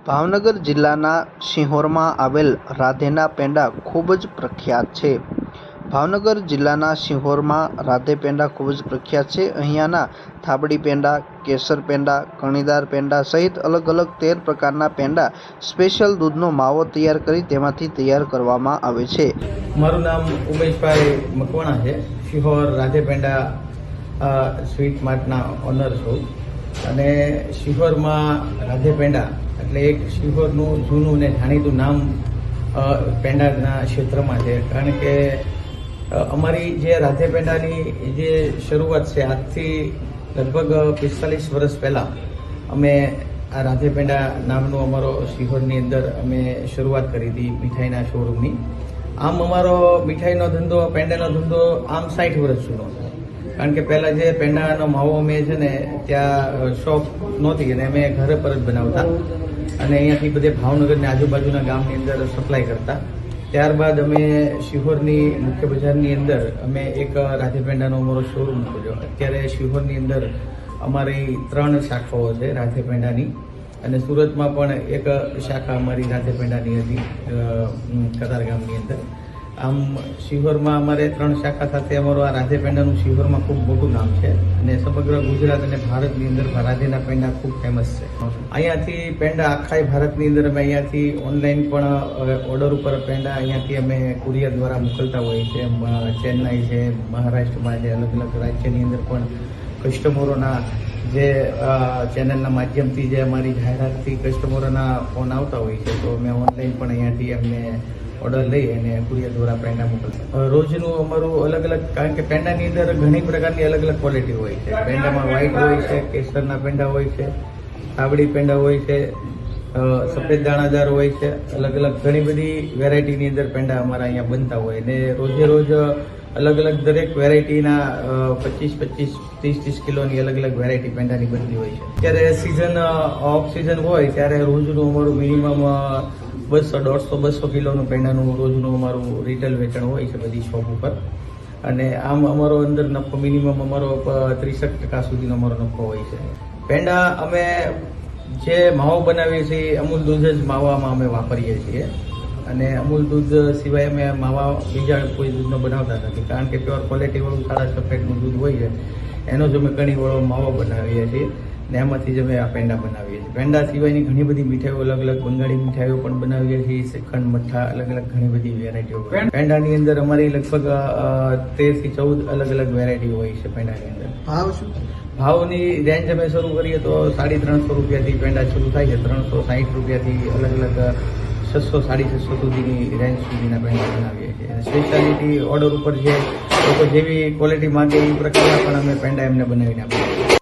ભાવનગર જિલ્લાના સિહોરમાં આવેલ રાધેના પેંડા ખૂબ જ પ્રખ્યાત છે. ભાવનગર જિલ્લાના સિહોરમાં રાધે પેંડા ખૂબ જ પ્રખ્યાત છે. અહીંયાના થાબડી પેંડા, કેસર પેંડા, કણીદાર પેંડા સહિત અલગ અલગ 13 પ્રકારના પેંડા સ્પેશિયલ દૂધનો માવો તૈયાર કરી તેમાંથી તૈયાર કરવામાં આવે છે. મારું નામ ઉમેશભાઈ મકવાણા છે. સિહોર રાધે પેંડા સ્વીટ માર્ટના ઓનર છું. અને સિહોરમાં રાધે પેંડા એટલે એક સિહોરનું જૂનું ને જાણીતું નામ પેંડાના ક્ષેત્રમાં છે. કારણ કે અમારી જે રાધે પેંડાની જે શરૂઆત છે આજથી લગભગ 45 વર્ષ પહેલાં અમે આ રાધે પેંડા નામનો અમારો સિહોરની અંદર અમે શરૂઆત કરી હતી મીઠાઈના શોરૂમની. આમ અમારો મીઠાઈનો ધંધો, પેંડાનો ધંધો આમ 60 વર્ષ જૂનો છે. કારણ કે પહેલાં જે પેંડાનો માવો અમે છે ને ત્યાં શોપ નહોતી અને અમે ઘરે પર જ બનાવતા અને અહીંયાથી બધે ભાવનગરની આજુબાજુના ગામની અંદર સપ્લાય કરતા. ત્યારબાદ અમે સિહોરની મુખ્ય બજારની અંદર અમે એક રાધે પેંડાનો અમારો શોરૂમ ખોલ્યો. અત્યારે સિહોરની અંદર અમારી 3 શાખાઓ છે રાધે પેંડાની અને સુરતમાં પણ એક શાખા અમારી રાધે પેંડાની હતી કતારગામની અંદર. આમ સિહોરમાં અમારે 3 શાખા સાથે અમારું આ રાધે પેંડાનું સિહોરમાં ખૂબ મોટું નામ છે અને સમગ્ર ગુજરાત અને ભારતની અંદર રાધેના પેંડા ખૂબ ફેમસ છે. અહીંયાથી પેંડા આખા ભારતની અંદર અમે અહીંયાથી ઓનલાઈન પણ ઓર્ડર ઉપર પેંડા અહીંયાથી અમે કુરિયર દ્વારા મોકલતા હોઈએ છીએ. ચેન્નાઈ છે, મહારાષ્ટ્રમાં છે, અલગ અલગ રાજ્યની અંદર પણ કસ્ટમરોના જે ચેનલના માધ્યમથી જે અમારી જાહેરાતથી કસ્ટમરોના ફોન આવતા હોય છે તો અમે ઓનલાઈન પણ અહીંયાથી અમને ઓર્ડર લઈ અને કુરિયર દ્વારા પેંડા મોકલતા. રોજનું અમારું અલગ અલગ, કારણ કે પેંડાની અંદર ઘણી પ્રકારની અલગ અલગ ક્વોલિટી હોય છે. પેંડામાં વ્હાઈટ હોય છે, કેસરના પેંડા હોય છે, થાબડી પેંડા હોય છે, સફેદ દાણાદાર હોય છે. અલગ અલગ ઘણી બધી વેરાયટીની અંદર પેંડા અમારા અહીંયા બનતા હોય અને રોજે રોજ અલગ અલગ દરેક વેરાયટીના 25-25, 30-30 કિલોની અલગ અલગ વેરાયટી પેંડાની બનતી હોય છે. ત્યારે સિઝન ઓફ સિઝન હોય ત્યારે રોજનું અમારું મિનિમમ 200, 150, 200 કિલોનું પેંડાનું રોજનું અમારું રિટેલ વેચાણ હોય છે બધી શોપ ઉપર. અને આમ અમારો અંદર નફો મિનિમમ અમારો 63% સુધીનો અમારો નફો હોય છે. પેંડા અમે જે માવો બનાવીએ છીએ અમૂલ દૂધ જ માવામાં અમે વાપરીએ છીએ અને અમૂલ દૂધ સિવાય અમે માવા બીજા કોઈ દૂધનો બનાવતા નથી. કારણ કે પ્યોર ક્વોલિટીવાળું સારા સફેદનું દૂધ હોય છે એનો જ અમે કણીવાળો માવો બનાવીએ છીએ ને એમાંથી જ અમે આ પેંડા બનાવીએ છીએ. પેંડા સિવાયની ઘણી બધી મીઠાઈઓ, અલગ અલગ બંગાળી મીઠાઈઓ પણ બનાવીએ છીએ. શ્રીખંડ, મઠ્ઠા, અલગ અલગ ઘણી બધી વેરાયટીઓ. પેંડાની અંદર અમારી લગભગ 13 થી 14 અલગ અલગ વેરાયટીઓ હોય છે પેંડાની અંદર. ભાવ શું? ભાવની રેન્જ અમે શરૂ કરીએ તો 350 રૂપિયાથી પેંડા શરૂ થાય છે. 360 રૂપિયાથી અલગ અલગ 600, 650 સુધીની રેન્જ સુધીના પેંડા બનાવીએ છીએ. સ્પેશિયાલિટી ઓર્ડર ઉપર જે લોકો જેવી ક્વોલિટી માંગે એ પ્રકારના પણ અમે પેંડા એમને બનાવીને આપીએ છીએ.